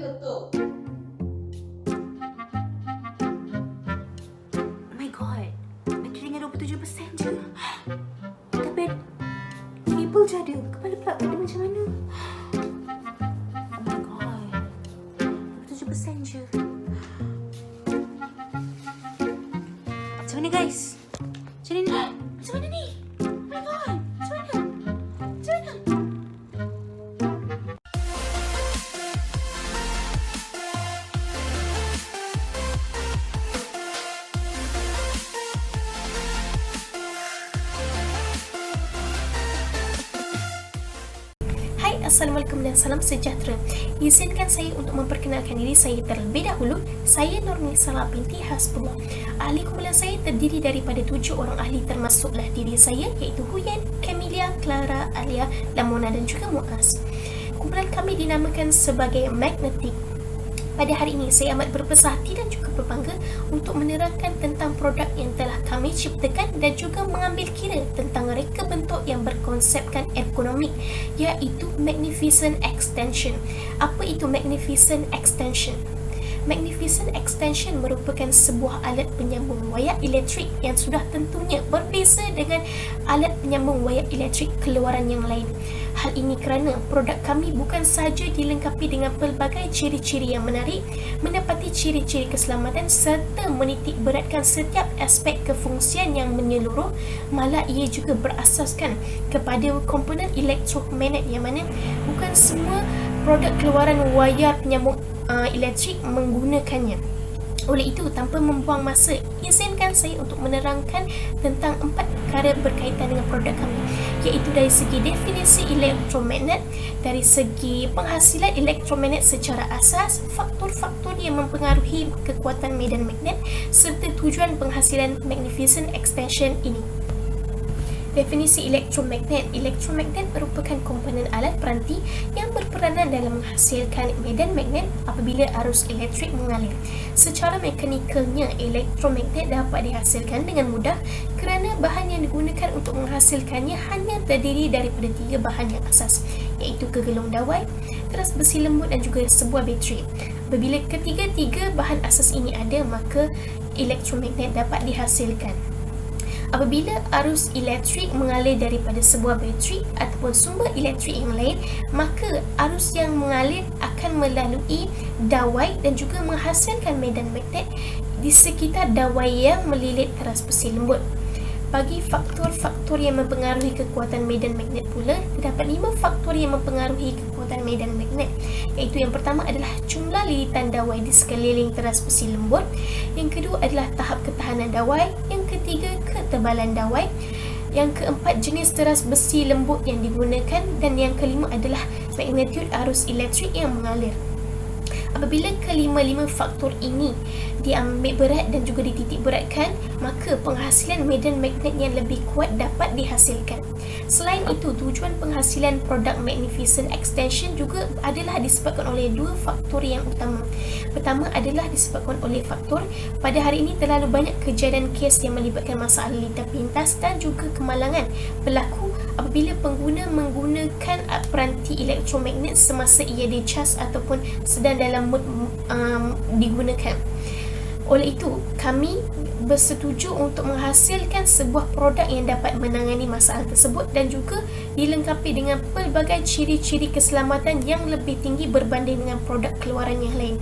Oh my god, bateri dengan 27% je. Tapi cable je ada. Kepala plug ada macam mana? Oh my god, 27% je. Macam mana guys? Macam mana ni? Macam mana ni? Oh my god, macam mana? Macam mana? Hai, Assalamualaikum dan salam sejahtera. Izinkan saya untuk memperkenalkan diri saya terlebih dahulu. Saya Nurnissalah binti Hasbullah. Ahli kumpulan saya terdiri daripada 7 orang ahli, termasuklah diri saya, iaitu Huyen, Camelia, Clara, Alia, Lamona dan juga Muaz. Kumpulan kami dinamakan sebagai Magnetic. Pada hari ini, saya amat berbesar hati dan juga berbangga untuk menerangkan tentang produk yang telah kami ciptakan dan juga mengambil kira tentang reka bentuk yang berkonsepkan ergonomik, iaitu Magnificent Extension. Apa itu Magnificent Extension? Magnificent Extension merupakan sebuah alat penyambung wayar elektrik yang sudah tentunya berbeza dengan alat penyambung wayar elektrik keluaran yang lain. Hal ini kerana produk kami bukan sahaja dilengkapi dengan pelbagai ciri-ciri yang menarik, menepati ciri-ciri keselamatan serta menitik beratkan setiap aspek kefungsian yang menyeluruh, malah ia juga berasaskan kepada komponen elektromagnet yang mana bukan semua produk keluaran wayar penyambung elektrik menggunakannya. Oleh itu, tanpa membuang masa, izinkan saya untuk menerangkan tentang 4 perkara berkaitan dengan produk kami, iaitu dari segi definisi elektromagnet, dari segi penghasilan elektromagnet secara asas, faktor-faktor yang mempengaruhi kekuatan medan magnet, serta tujuan penghasilan Magnificent Extension ini. Definisi elektromagnet. Elektromagnet merupakan komponen alat peranti yang berperanan dalam menghasilkan medan magnet apabila arus elektrik mengalir. Secara mekanikalnya, elektromagnet dapat dihasilkan dengan mudah kerana bahan yang digunakan untuk menghasilkannya hanya terdiri daripada 3 bahan yang asas, iaitu kegelung dawai, keras besi lembut dan juga sebuah bateri. Apabila ketiga-tiga bahan asas ini ada, maka elektromagnet dapat dihasilkan. Apabila arus elektrik mengalir daripada sebuah bateri ataupun sumber elektrik yang lain, maka arus yang mengalir akan melalui dawai dan juga menghasilkan medan magnet di sekitar dawai yang melilit keras besi lembut. Bagi faktor-faktor yang mempengaruhi kekuatan medan magnet pula, terdapat 5 faktor yang mempengaruhi kekuatan medan magnet, iaitu yang pertama adalah jumlah lilitan dawai di sekeliling teras besi lembut, yang kedua adalah tahap ketahanan dawai, yang ketiga ketebalan dawai, yang keempat jenis teras besi lembut yang digunakan, dan yang kelima adalah magnitude arus elektrik yang mengalir. Apabila kelima-lima faktor ini diambil berat dan juga dititik beratkan, maka penghasilan medan magnet yang lebih kuat dapat dihasilkan. Selain itu, tujuan penghasilan produk Magnificent Extension juga adalah disebabkan oleh 2 faktor yang utama. Pertama adalah disebabkan oleh faktor pada hari ini terlalu banyak kejadian kes yang melibatkan masalah lintas pintas dan juga kemalangan berlaku apabila pengguna menggunakan peranti elektromagnet semasa ia dicas ataupun sedang dalam mood digunakan. Oleh itu, kami bersetuju untuk menghasilkan sebuah produk yang dapat menangani masalah tersebut dan juga dilengkapi dengan pelbagai ciri-ciri keselamatan yang lebih tinggi berbanding dengan produk keluaran yang lain.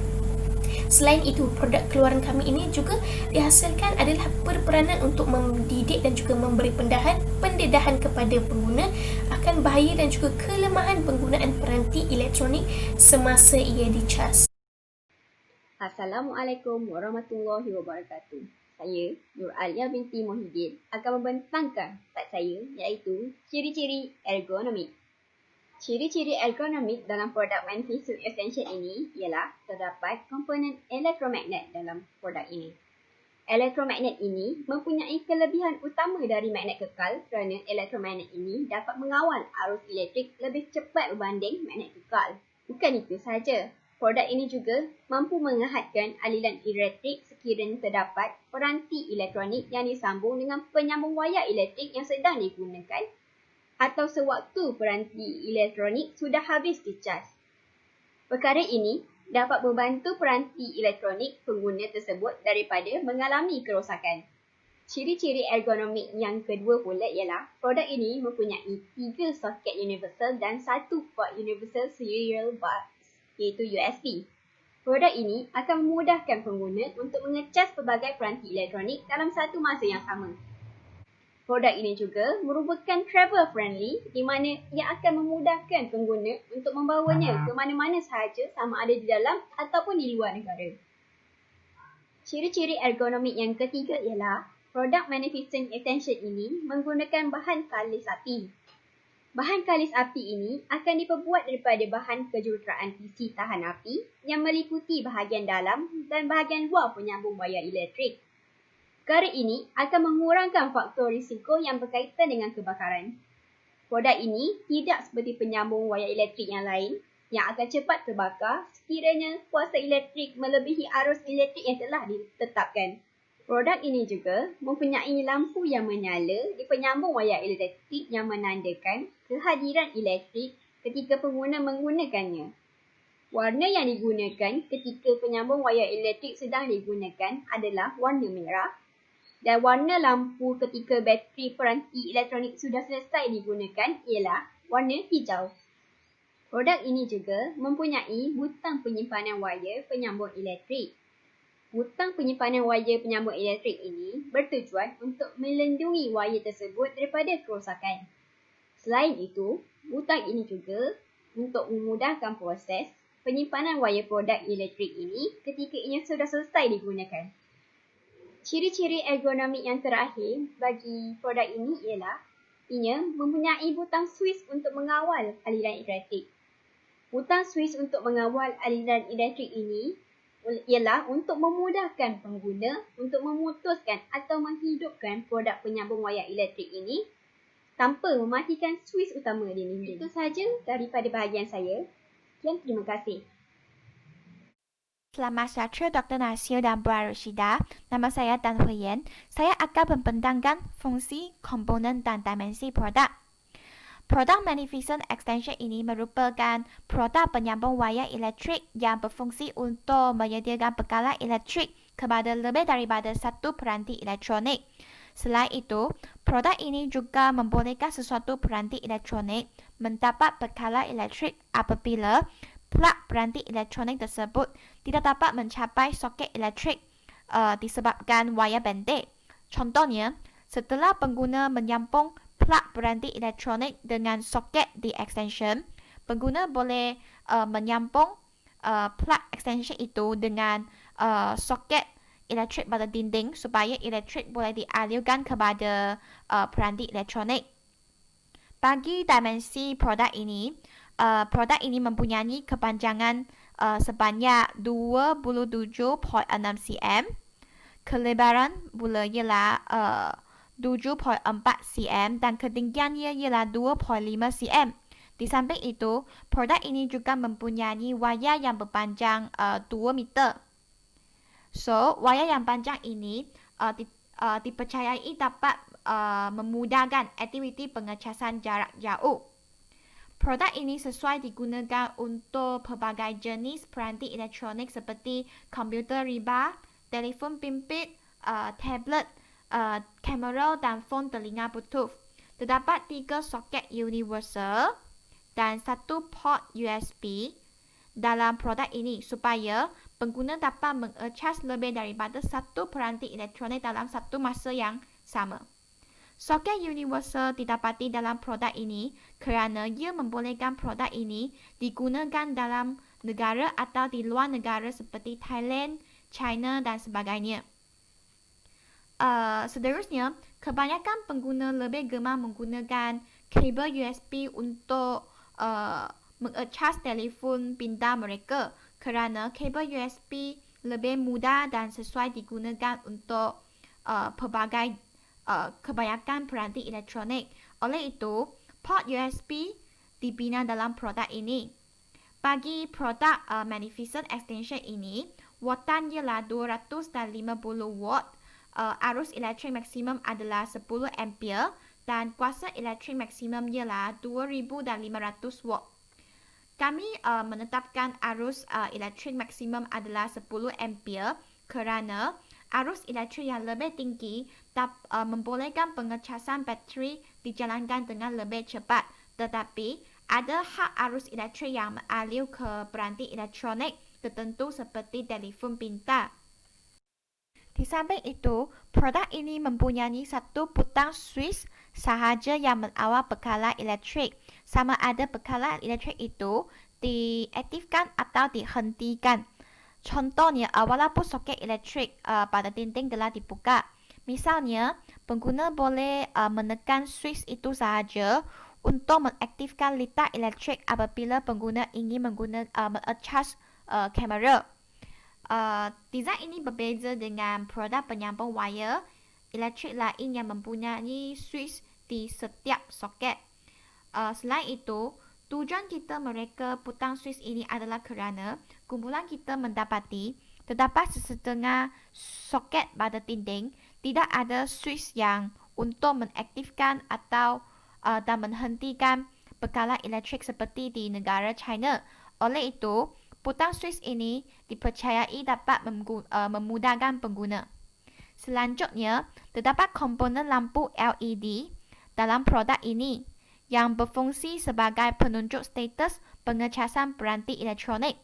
Selain itu, produk keluaran kami ini juga dihasilkan adalah berperanan untuk mendidik dan juga memberi pendedahan kepada pengguna akan bahaya dan juga kelemahan penggunaan peranti elektronik semasa ia dicas. Assalamualaikum warahmatullahi wabarakatuh. Saya Nur Alia binti Mohidin akan membentangkan slide saya, iaitu ciri-ciri ergonomik. Ciri-ciri ergonomik dalam produk Magnificent Extension ini ialah terdapat komponen elektromagnet dalam produk ini. Elektromagnet ini mempunyai kelebihan utama dari magnet kekal kerana elektromagnet ini dapat mengawal arus elektrik lebih cepat berbanding magnet kekal. Bukan itu sahaja, produk ini juga mampu menghadkan aliran elektrik sekiranya terdapat peranti elektronik yang disambung dengan penyambung wayar elektrik yang sedang digunakan atau sewaktu peranti elektronik sudah habis dicas. Perkara ini dapat membantu peranti elektronik pengguna tersebut daripada mengalami kerosakan. Ciri-ciri ergonomik yang kedua pula ialah produk ini mempunyai 3 soket universal dan 1 port universal serial bus, iaitu USB. Produk ini akan memudahkan pengguna untuk mengecas pelbagai peranti elektronik dalam satu masa yang sama. Produk ini juga merupakan travel friendly di mana ia akan memudahkan pengguna untuk membawanya ke mana-mana sahaja sama ada di dalam ataupun di luar negara. Ciri-ciri ergonomik yang ketiga ialah produk Magnificent Extension ini menggunakan bahan kalis api. Bahan kalis api ini akan diperbuat daripada bahan kejuruteraan PC tahan api yang meliputi bahagian dalam dan bahagian luar penyambung wayar elektrik. Perkara ini akan mengurangkan faktor risiko yang berkaitan dengan kebakaran. Produk ini tidak seperti penyambung wayar elektrik yang lain yang akan cepat terbakar sekiranya kuasa elektrik melebihi arus elektrik yang telah ditetapkan. Produk ini juga mempunyai lampu yang menyala di penyambung wayar elektrik yang menandakan kehadiran elektrik ketika pengguna menggunakannya. Warna yang digunakan ketika penyambung wayar elektrik sedang digunakan adalah warna merah dan warna lampu ketika bateri peranti elektronik sudah selesai digunakan ialah warna hijau. Produk ini juga mempunyai butang penyimpanan wayar penyambung elektrik. Butang penyimpanan wayar penyambung elektrik ini bertujuan untuk melindungi wayar tersebut daripada kerosakan. Selain itu, butang ini juga untuk memudahkan proses penyimpanan wayar produk elektrik ini ketika ia sudah selesai digunakan. Ciri-ciri ergonomik yang terakhir bagi produk ini ialah ia mempunyai butang switch untuk mengawal aliran elektrik. Butang switch untuk mengawal aliran elektrik ini ialah untuk memudahkan pengguna untuk memutuskan atau menghidupkan produk penyambung wayar elektrik ini tanpa mematikan switch utama di dinding. Itu sahaja daripada bahagian saya. Sekian, terima kasih. Selamat sejahtera Dr. Nasir dan Puan Rashida. Nama saya Tan Hui Yan. Saya akan membentangkan fungsi, komponen dan dimensi produk. Produk Magnificent Extension ini merupakan produk penyambung wayar elektrik yang berfungsi untuk menyediakan bekalan elektrik kepada lebih daripada satu peranti elektronik. Selain itu, produk ini juga membolehkan sesuatu peranti elektronik mendapat bekalan elektrik apabila plug peranti elektronik tersebut tidak dapat mencapai soket elektrik disebabkan wayar pendek. Contohnya, setelah pengguna menyambung plug peranti elektronik dengan soket di extension, pengguna boleh menyambung plug extension itu dengan soket elektrik pada dinding supaya elektrik boleh dialirkan kepada peranti elektronik. Bagi dimensi produk ini mempunyai kepanjangan sebanyak 27.6 cm, kelebaran pula ialah 7.4 cm dan ketinggiannya ialah 2.5 cm. Di samping itu, produk ini juga mempunyai wayar yang berpanjang 2 meter. So, wayar yang panjang ini dipercayai dapat memudahkan aktiviti pengecasan jarak jauh. Produk ini sesuai digunakan untuk pelbagai jenis peranti elektronik seperti komputer riba, telefon bimbit, tablet, kamera dan fon telinga Bluetooth. Terdapat 3 soket universal dan 1 port USB dalam produk ini supaya pengguna dapat mengecas lebih daripada satu peranti elektronik dalam satu masa yang sama. Soket universal didapati dalam produk ini kerana ia membolehkan produk ini digunakan dalam negara atau di luar negara seperti Thailand, China dan sebagainya. Seterusnya, kebanyakan pengguna lebih gemar menggunakan kabel USB untuk mengecas telefon pintar mereka kerana kabel USB lebih mudah dan sesuai digunakan untuk pelbagai kebanyakan peranti elektronik. Oleh itu, port USB dibina dalam produk ini. Bagi produk Magnificent Extension ini, watan ialah 250 watt, arus elektrik maksimum adalah 10 ampere dan kuasa elektrik maksimum ialah 2500 watt. Kami menetapkan arus elektrik maksimum adalah 10 ampere kerana arus elektrik yang lebih tinggi membolehkan pengecasan bateri dijalankan dengan lebih cepat. Tetapi ada had arus elektrik yang mengalir ke peranti elektronik tertentu seperti telefon pintar. Di samping itu, produk ini mempunyai satu butang switch sahaja yang mengawal bekalan elektrik. Sama ada bekalan elektrik itu diaktifkan atau dihentikan. Contohnya, walaupun soket elektrik pada dinding telah dibuka. Misalnya, pengguna boleh menekan switch itu sahaja untuk mengaktifkan litar elektrik apabila pengguna ingin mengecas kamera. Desain ini berbeza dengan produk penyambung wire elektrik lain yang mempunyai switch di setiap soket. Selain itu, tujuan kita mereka butang switch ini adalah kerana kumpulan kita mendapati terdapat sesetengah soket pada dinding tidak ada switch yang untuk mengaktifkan atau dan menghentikan bekalan elektrik seperti di negara China. Oleh itu, butang switch ini dipercayai dapat memudahkan pengguna. Selanjutnya, terdapat komponen lampu LED dalam produk ini yang berfungsi sebagai penunjuk status pengecasan peranti elektronik.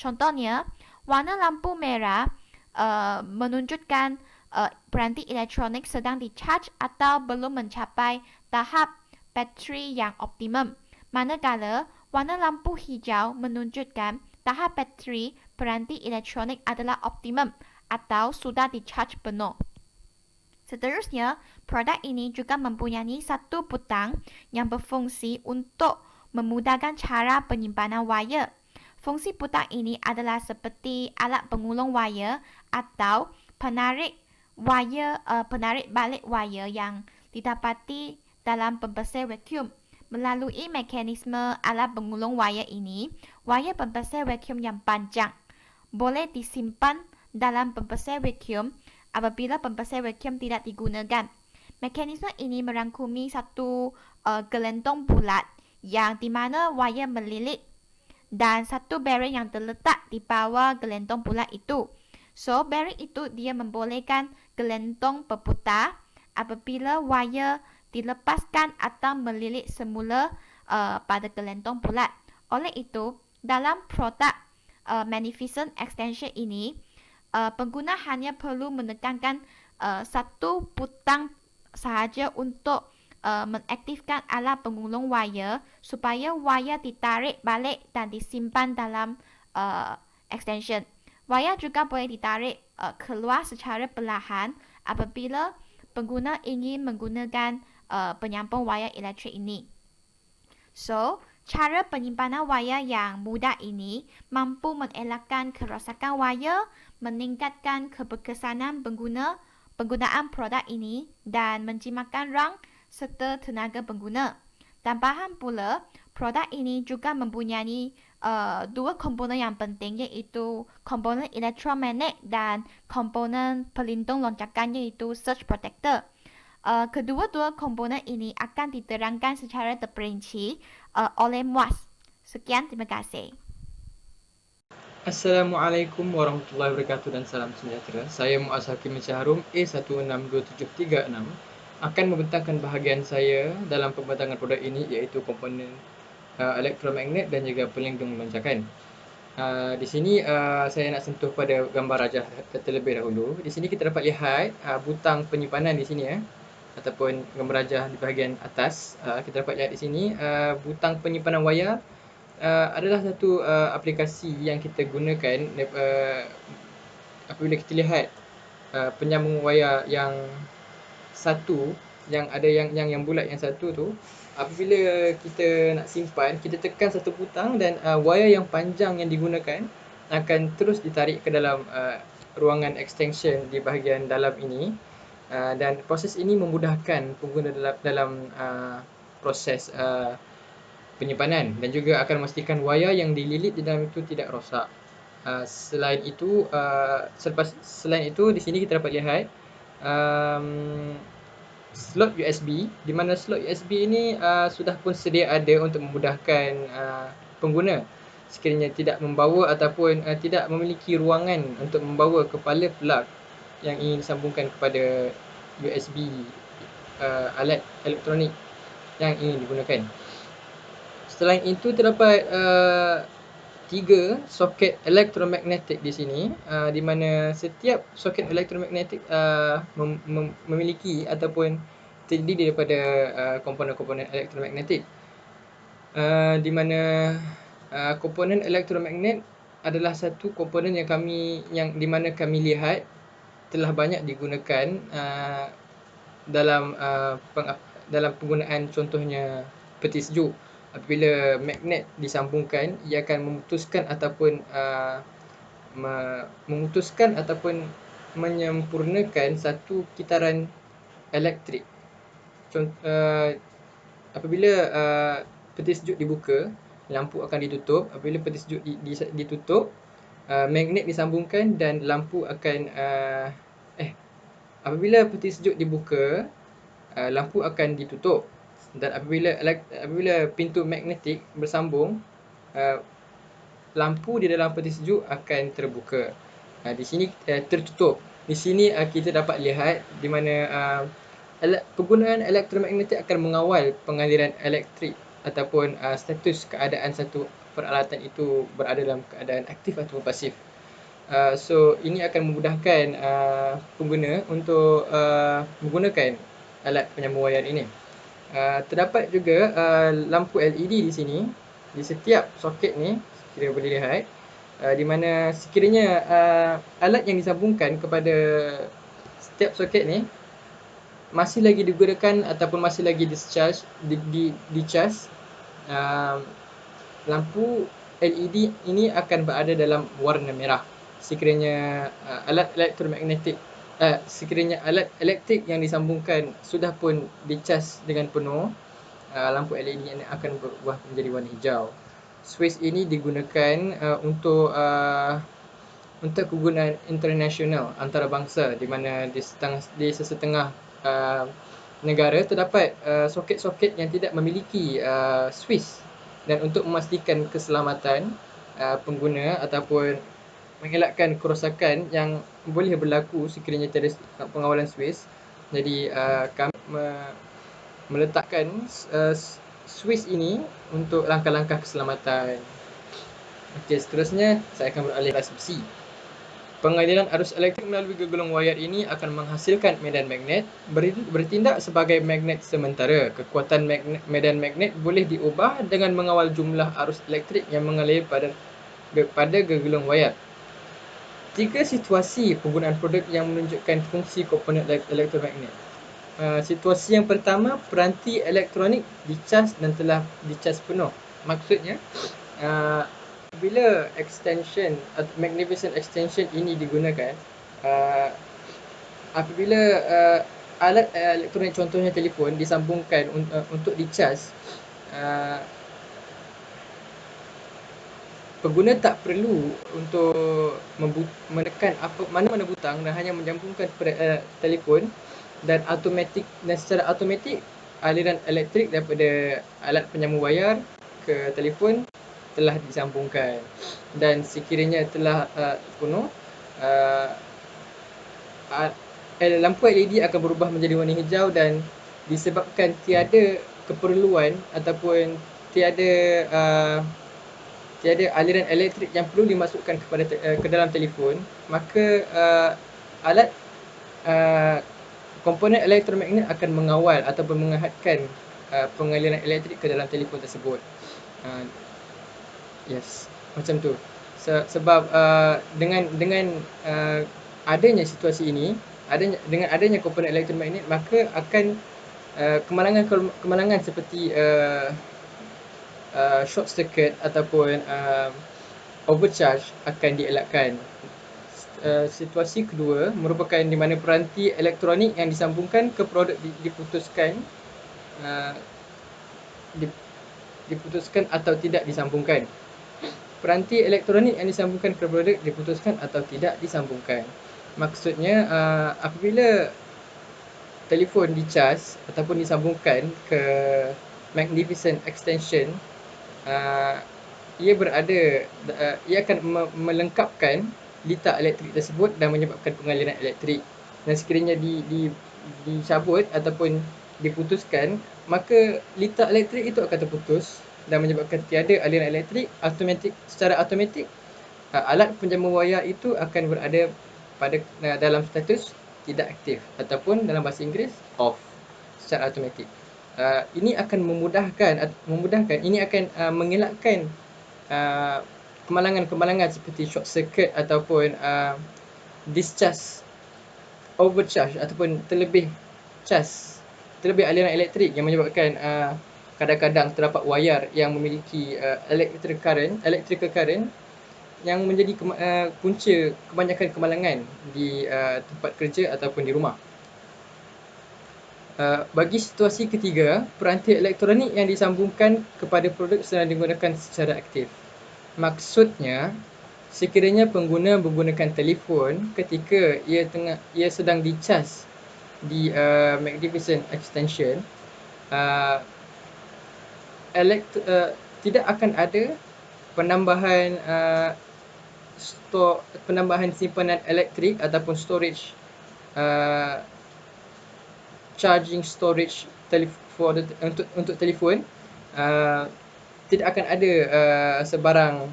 Contohnya, warna lampu merah menunjukkan peranti elektronik sedang dicharge atau belum mencapai tahap bateri yang optimum. Manakala warna lampu hijau menunjukkan tahap bateri peranti elektronik adalah optimum atau sudah di-charge penuh. Seterusnya, produk ini juga mempunyai satu butang yang berfungsi untuk memudahkan cara penyimpanan wire. Fungsi butang ini adalah seperti alat pengulung wire atau penarik balik wire yang didapati dalam pembersih vacuum. Melalui mekanisme alat pengulung wire ini, wire pembersih vacuum yang panjang boleh disimpan dalam pembersih vacuum apabila pembersih vacuum tidak digunakan. Mekanisme ini merangkumi satu gelentong bulat yang di mana wire melilit dan satu bearing yang terletak di bawah gelentong bulat itu. So, bearing itu dia membolehkan gelentong berputar apabila wire dilepaskan atau melilit semula pada gelentong bulat. Oleh itu, dalam produk Magnificent Extension ini, pengguna hanya perlu menekankan satu butang sahaja untuk mengaktifkan alat pengulung wire supaya wire ditarik balik dan disimpan dalam extension. Wire juga boleh ditarik keluar secara perlahan apabila pengguna ingin menggunakan penyambung wire elektrik ini. So, cara penyimpanan wire yang mudah ini mampu mengelakkan kerosakan wire, meningkatkan keberkesanan penggunaan produk ini dan menjimatkan rang serta tenaga pengguna. Tambahan pula, produk ini juga mempunyai dua komponen yang penting iaitu komponen elektromagnet dan komponen pelindung lonjakan iaitu surge protector. Kedua-dua komponen ini akan diterangkan secara terperinci oleh Muaz. Sekian, terima kasih. Assalamualaikum warahmatullahi wabarakatuh dan salam sejahtera. Saya Muaz Hakim Syaharum A162736 akan membentangkan bahagian saya dalam pembentangan produk ini iaitu komponen elektromagnet dan juga pelindung lonjakan. Di sini saya nak sentuh pada gambar rajah terlebih dahulu. Di sini kita dapat lihat butang penyimpanan di sini ataupun gambar rajah di bahagian atas. Kita dapat lihat di sini butang penyimpanan wayar adalah satu aplikasi yang kita gunakan apabila kita lihat penyambung wayar yang satu yang ada yang bulat yang satu tu, apabila kita nak simpan, kita tekan satu butang dan wayar yang panjang yang digunakan akan terus ditarik ke dalam ruangan extension di bahagian dalam ini, dan proses ini memudahkan pengguna dalam proses penyimpanan dan juga akan memastikan wayar yang dililit di dalam itu tidak rosak. Selain itu di sini kita dapat lihat slot USB, di mana slot USB ini sudah pun sedia ada untuk memudahkan pengguna sekiranya tidak membawa ataupun tidak memiliki ruangan untuk membawa kepala plug yang ingin disambungkan kepada USB alat elektronik yang ingin digunakan. Selain itu terdapat 3 soket elektromagnetik di sini, di mana setiap soket elektromagnetik memiliki ataupun terdiri daripada komponen-komponen elektromagnetik, di mana komponen elektromagnet adalah satu komponen yang di mana kami lihat telah banyak digunakan dalam penggunaan, contohnya peti sejuk. Apabila magnet disambungkan, ia akan memutuskan ataupun menyempurnakan satu kitaran elektrik. Apabila peti sejuk dibuka, lampu akan ditutup. Apabila peti sejuk ditutup, magnet disambungkan dan lampu akan apabila peti sejuk dibuka, lampu akan ditutup. Dan apabila pintu magnetik bersambung, lampu di dalam peti sejuk akan terbuka. Di sini tertutup. Di sini kita dapat lihat di mana penggunaan elektromagnetik akan mengawal pengaliran elektrik ataupun status keadaan satu peralatan itu berada dalam keadaan aktif atau pasif. So ini akan memudahkan pengguna untuk menggunakan alat penyambung wayar ini. Terdapat juga lampu LED di sini, di setiap soket ni, sekiranya boleh lihat, di mana sekiranya alat yang disambungkan kepada setiap soket ni masih lagi digunakan ataupun masih lagi dicas, lampu LED ini akan berada dalam warna merah. Sekiranya alat elektrik yang disambungkan sudah pun dicas dengan penuh, lampu LED ini akan berubah menjadi warna hijau. Switch ini digunakan untuk kegunaan internasional antarabangsa, di mana di sesetengah negara terdapat soket-soket yang tidak memiliki switch, dan untuk memastikan keselamatan pengguna ataupun mengelakkan kerosakan yang boleh berlaku sekiranya tiada pengawalan switch, jadi kami meletakkan switch ini untuk langkah-langkah keselamatan. Okey, seterusnya saya akan beralih ke besi. Pengaliran arus elektrik melalui gegulung wayar ini akan menghasilkan medan magnet bertindak sebagai magnet sementara. Kekuatan medan magnet boleh diubah dengan mengawal jumlah arus elektrik yang mengalir pada gegulung wayar. 3 situasi penggunaan produk yang menunjukkan fungsi komponen elektromagnet. Situasi yang pertama, peranti elektronik dicas dan telah dicas penuh. Maksudnya, bila extension atau magnificent extension ini digunakan, apabila alat elektronik, contohnya telefon, disambungkan untuk dicas, pengguna tak perlu untuk menekan mana-mana butang dan hanya menyambungkan kepada telefon, dan secara automatik aliran elektrik daripada alat penyambung wayar ke telefon telah disambungkan. Dan sekiranya telah penuh, lampu LED akan berubah menjadi warna hijau, dan disebabkan tiada keperluan ataupun tiada aliran elektrik yang perlu dimasukkan ke dalam telefon, maka komponen elektromagnet akan mengawal ataupun menghadkan pengaliran elektrik ke dalam telefon tersebut. Yes, macam tu. Sebab dengan adanya situasi ini, dengan adanya komponen elektromagnet, maka akan kemalangan seperti short circuit ataupun overcharge akan dielakkan. Situasi kedua merupakan di mana peranti elektronik yang disambungkan ke produk diputuskan atau tidak disambungkan. Peranti elektronik yang disambungkan ke produk diputuskan atau tidak disambungkan. Maksudnya, apabila telefon dicas ataupun disambungkan ke magnificent extension, ia akan melengkapkan litar elektrik tersebut dan menyebabkan pengaliran elektrik. Dan sekiranya dicabut ataupun diputuskan, maka litar elektrik itu akan terputus dan menyebabkan tiada aliran elektrik. Secara automatik alat penjamu wayar itu akan berada dalam status tidak aktif ataupun dalam bahasa Inggeris off secara automatik. Ini akan memudahkan, ini akan mengelakkan kemalangan-kemalangan seperti short circuit ataupun discharge, overcharge ataupun terlebih aliran elektrik yang menyebabkan kadang-kadang terdapat wayar yang memiliki electrical current yang menjadi punca kebanyakan kemalangan di tempat kerja ataupun di rumah. Bagi situasi ketiga, peranti elektronik yang disambungkan kepada produk sedang digunakan secara aktif. Maksudnya, sekiranya pengguna menggunakan telefon ketika ia sedang dicas di magnificent extension, tidak akan ada penambahan simpanan elektrik ataupun storage, charging storage untuk telefon. Tidak akan ada sebarang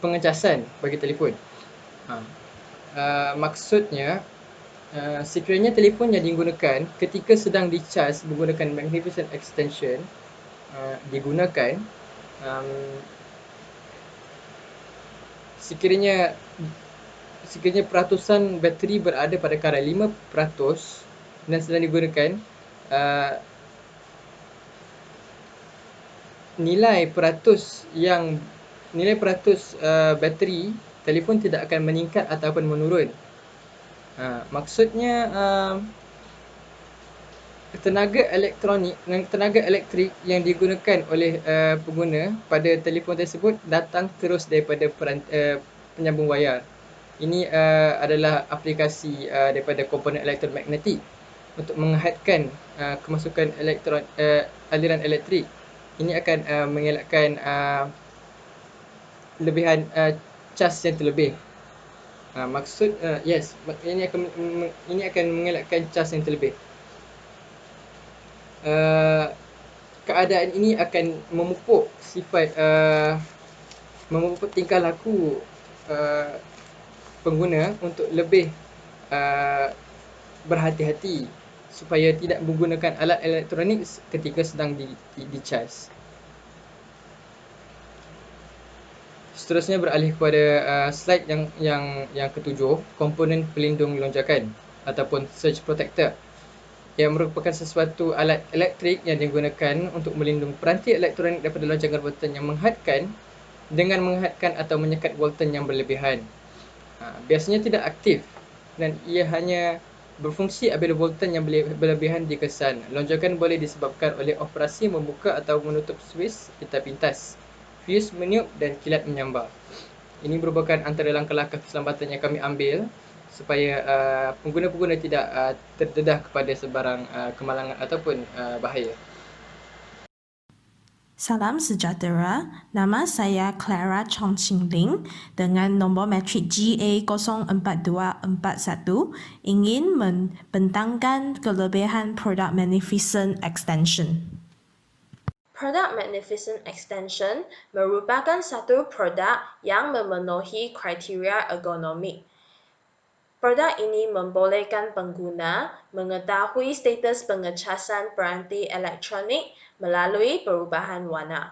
pengecasan bagi telefon. Maksudnya, sekiranya telefon yang digunakan ketika sedang dicas menggunakan magnificent extension digunakan, sekiranya peratusan bateri berada pada kadar 5% dan sedang digunakan, nilai peratus bateri telefon tidak akan meningkat ataupun menurun. Maksudnya tenaga elektrik yang digunakan oleh pengguna pada telefon tersebut datang terus daripada penyambung wayar. Ini adalah aplikasi daripada komponen elektromagnetik untuk menghadkan kemasukan aliran elektrik. Ini akan mengelakkan lebihan cas yang terlebih. Ini akan mengelakkan cas yang terlebih. Keadaan ini akan memupuk tingkah laku pengguna untuk lebih berhati-hati supaya tidak menggunakan alat elektronik ketika sedang dicas. Seterusnya beralih kepada slide yang ketujuh, komponen pelindung lonjakan ataupun surge protector, yang merupakan sesuatu alat elektrik yang digunakan untuk melindungi peranti elektronik daripada lonjakan voltan yang menghadkan atau menyekat voltan yang berlebihan. Biasanya tidak aktif dan ia hanya berfungsi apabila voltan yang berlebihan dikesan. Lonjakan boleh disebabkan oleh operasi membuka atau menutup suis pintas, fuse meniup dan kilat menyambar. Ini merupakan antara langkah-langkah keselamatan yang kami ambil supaya pengguna-pengguna tidak terdedah kepada sebarang kemalangan ataupun bahaya. Salam sejahtera, nama saya Clara Chong Ching Ling dengan nombor matrik GA04241 ingin membentangkan kelebihan produk Magnificent Extension. Produk Magnificent Extension merupakan satu produk yang memenuhi kriteria ergonomik. Produk ini membolehkan pengguna mengetahui status pengecasan peranti elektronik melalui perubahan warna.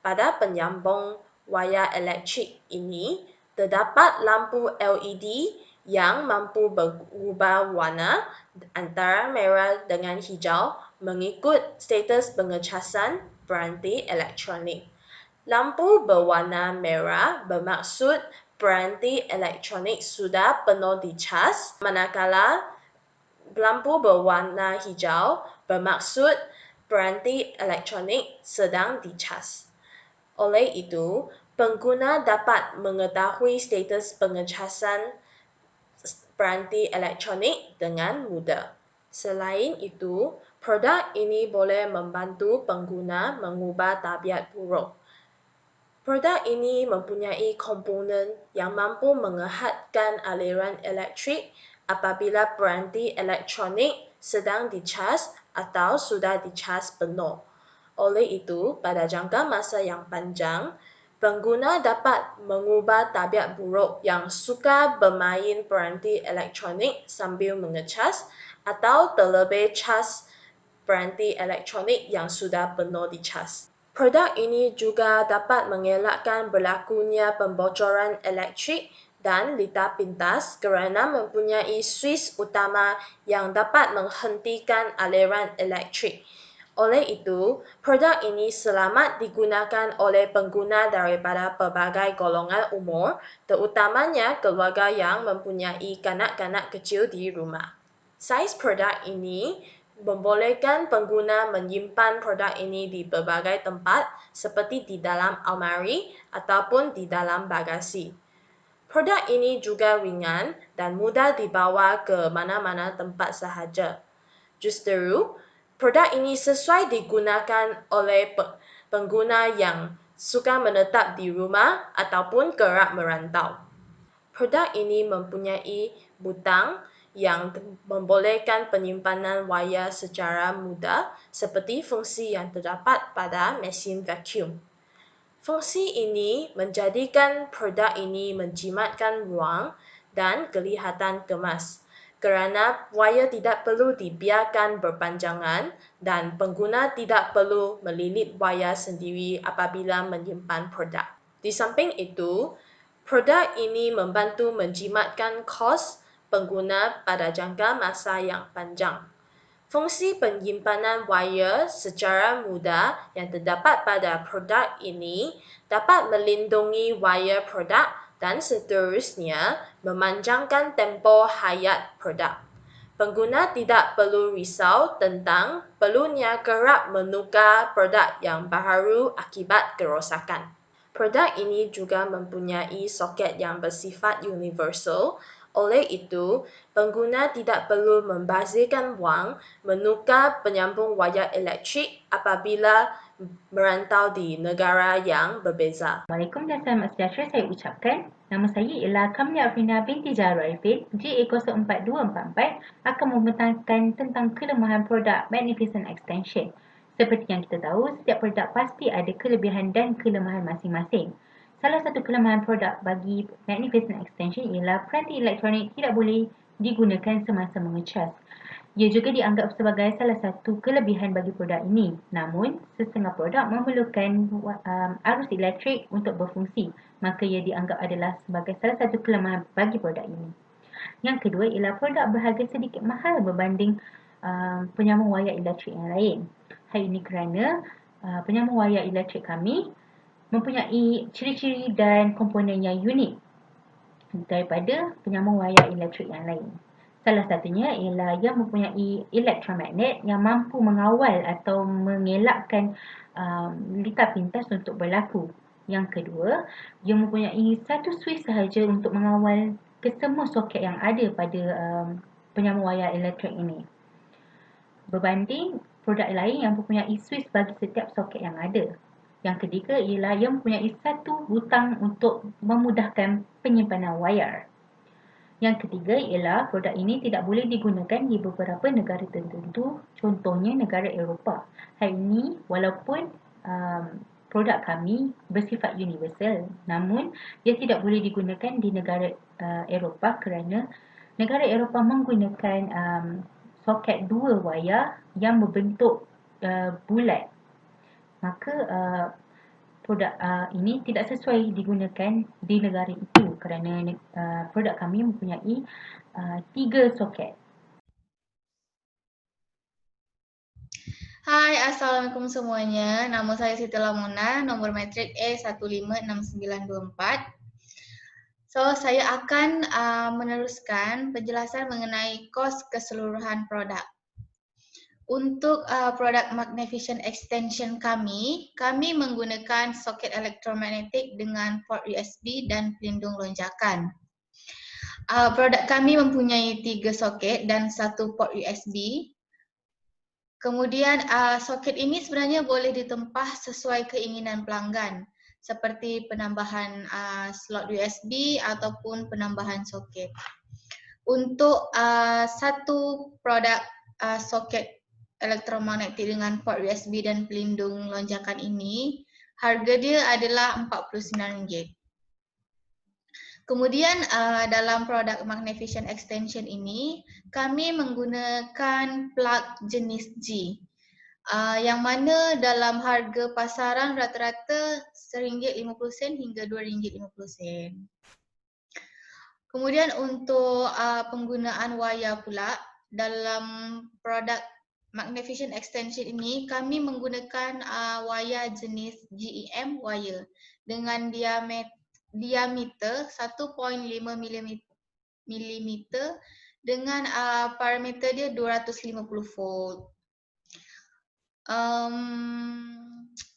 Pada penyambung wayar elektrik ini, terdapat lampu LED yang mampu berubah warna antara merah dengan hijau mengikut status pengecasan peranti elektronik. Lampu berwarna merah bermaksud peranti elektronik sudah penuh dicas, manakala lampu berwarna hijau bermaksud peranti elektronik sedang dicas. Oleh itu, pengguna dapat mengetahui status pengecasan peranti elektronik dengan mudah. Selain itu, produk ini boleh membantu pengguna mengubah tabiat buruk Produk ini mempunyai komponen yang mampu mengehatkan aliran elektrik apabila peranti elektronik sedang dicas atau sudah dicas penuh. Oleh itu, pada jangka masa yang panjang, pengguna dapat mengubah tabiat buruk yang suka bermain peranti elektronik sambil mengecas atau terlebih cas peranti elektronik yang sudah penuh dicas. Produk ini juga dapat mengelakkan berlakunya pembocoran elektrik dan litar pintas kerana mempunyai suis utama yang dapat menghentikan aliran elektrik. Oleh itu, produk ini selamat digunakan oleh pengguna daripada pelbagai golongan umur, terutamanya keluarga yang mempunyai kanak-kanak kecil di rumah. Saiz produk ini membolehkan pengguna menyimpan produk ini di berbagai tempat seperti di dalam almari ataupun di dalam bagasi. Produk ini juga ringan dan mudah dibawa ke mana-mana tempat sahaja. Justeru, produk ini sesuai digunakan oleh pengguna yang suka menetap di rumah ataupun kerap merantau. Produk ini mempunyai butang yang membolehkan penyimpanan wayar secara mudah seperti fungsi yang terdapat pada mesin vacuum. Fungsi ini menjadikan produk ini menjimatkan ruang dan kelihatan kemas kerana wayar tidak perlu dibiarkan berpanjangan dan pengguna tidak perlu melilit wayar sendiri apabila menyimpan produk. Di samping itu, produk ini membantu menjimatkan kos pengguna pada jangka masa yang panjang. Fungsi penyimpanan wayar secara mudah yang terdapat pada produk ini dapat melindungi wayar produk dan seterusnya memanjangkan tempoh hayat produk. Pengguna tidak perlu risau tentang perlunya kerap menukar produk yang baharu akibat kerosakan. Produk ini juga mempunyai soket yang bersifat universal. Oleh itu, pengguna tidak perlu membazirkan wang menukar penyambung wayar elektrik apabila merantau di negara yang berbeza. Assalamualaikum dan selamat sejahtera saya ucapkan. Nama saya ialah Kamila Afrina binti Zahra Arifin. GA04244 akan membentangkan tentang kelemahan produk Magnificent Extension. Seperti yang kita tahu, setiap produk pasti ada kelebihan dan kelemahan masing-masing. Salah satu kelemahan produk bagi Magnificent Extension ialah peranti elektronik tidak boleh digunakan semasa mengecas. Ia juga dianggap sebagai salah satu kelebihan bagi produk ini. Namun, setengah produk memerlukan arus elektrik untuk berfungsi, maka ia dianggap adalah sebagai salah satu kelemahan bagi produk ini. Yang kedua ialah produk berharga sedikit mahal berbanding penyambung wayar elektrik yang lain. Hal ini kerana penyambung wayar elektrik kami mempunyai ciri-ciri dan komponen yang unik daripada penyambung wayar elektrik yang lain. Salah satunya ialah ia mempunyai elektromagnet yang mampu mengawal atau mengelakkan litar pintas untuk berlaku. Yang kedua, ia mempunyai satu switch sahaja untuk mengawal kesemua soket yang ada pada penyambung wayar elektrik ini. Berbanding produk lain yang mempunyai switch bagi setiap soket yang ada. Yang ketiga ialah ia mempunyai satu butang untuk memudahkan penyimpanan wayar. Yang ketiga ialah produk ini tidak boleh digunakan di beberapa negara tertentu, contohnya negara Eropah. Hal ini walaupun produk kami bersifat universal, namun ia tidak boleh digunakan di negara Eropah kerana negara Eropah menggunakan soket dua wayar yang berbentuk bulat. Maka produk ini tidak sesuai digunakan di negara itu kerana produk kami mempunyai 3 soket. Hai, Assalamualaikum semuanya. Nama saya Siti Lamuna, nombor matrik A156924. So, saya akan meneruskan penjelasan mengenai kos keseluruhan produk. Untuk produk Magnificent Extension kami menggunakan soket elektromagnetik dengan port USB dan pelindung lonjakan. Produk kami mempunyai 3 soket dan 1 port USB. Kemudian soket ini sebenarnya boleh ditempah sesuai keinginan pelanggan. seperti penambahan slot USB ataupun penambahan soket. Untuk satu produk soket elektromagnetik dengan port USB dan pelindung lonjakan ini, harga dia adalah RM49. Kemudian dalam produk Magnevision Extension ini, kami menggunakan plug jenis G. Yang mana dalam harga pasaran rata-rata RM1.50 hingga RM2.50. Kemudian untuk penggunaan wayar pula, dalam produk Magnevision Extension ini kami menggunakan wayar jenis GEM wire dengan diameter 1.5 mm dengan parameter dia 250 volt.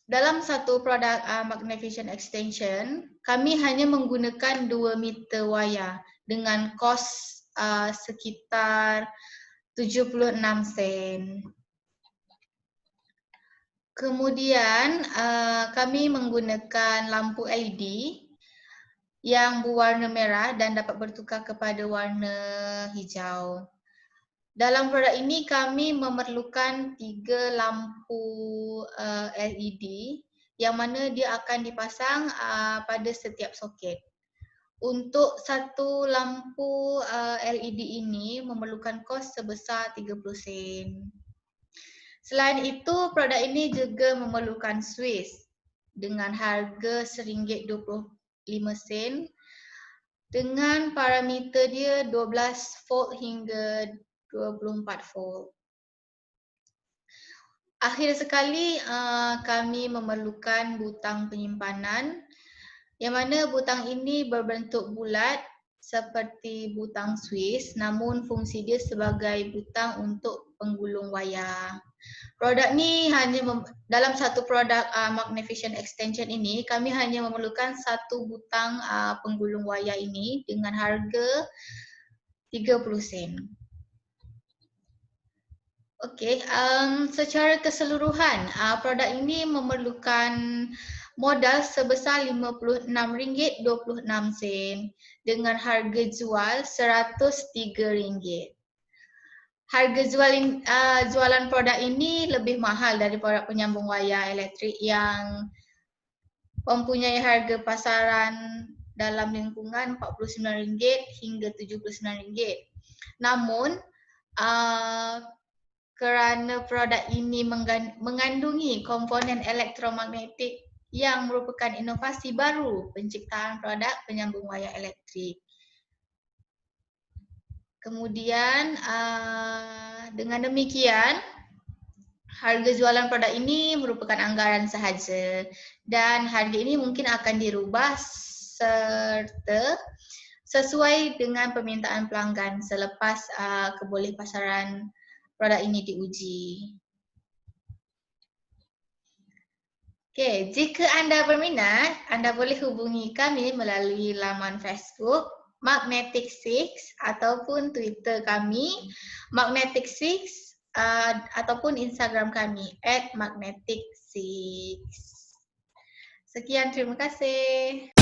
Dalam satu produk Magnevision Extension, kami hanya menggunakan 2 meter wayar dengan kos sekitar 76 sen. Kemudian kami menggunakan lampu LED yang berwarna merah dan dapat bertukar kepada warna hijau. Dalam produk ini kami memerlukan 3 lampu LED yang mana dia akan dipasang pada setiap soket. Untuk satu lampu LED ini memerlukan kos sebesar 30 sen. Selain itu, produk ini juga memerlukan switch dengan harga RM1.25 dengan parameter dia 12 volt hingga 24 volt. Akhir sekali, kami memerlukan butang penyimpanan yang mana butang ini berbentuk bulat seperti butang Swiss, namun fungsi dia sebagai butang untuk penggulung wayar. Produk ni dalam satu produk Magnevision Extension ini, kami hanya memerlukan satu butang penggulung wayar ini dengan harga 30 sen. Okey, secara keseluruhan produk ini memerlukan modal sebesar RM56.26 dengan harga jual RM103. Harga jualan produk ini lebih mahal dari produk penyambung wayar elektrik yang mempunyai harga pasaran dalam lingkungan RM49 hingga RM79. Namun kerana produk ini mengandungi komponen elektromagnetik yang merupakan inovasi baru penciptaan produk penyambung wayar elektrik. Kemudian dengan demikian, harga jualan produk ini merupakan anggaran sahaja dan harga ini mungkin akan dirubah serta sesuai dengan permintaan pelanggan selepas kebolehpasaran produk ini diuji. Okey, jika anda berminat, anda boleh hubungi kami melalui laman Facebook Magnetic6 ataupun Twitter kami Magnetic6 ataupun Instagram kami @magnetic6. Sekian, terima kasih.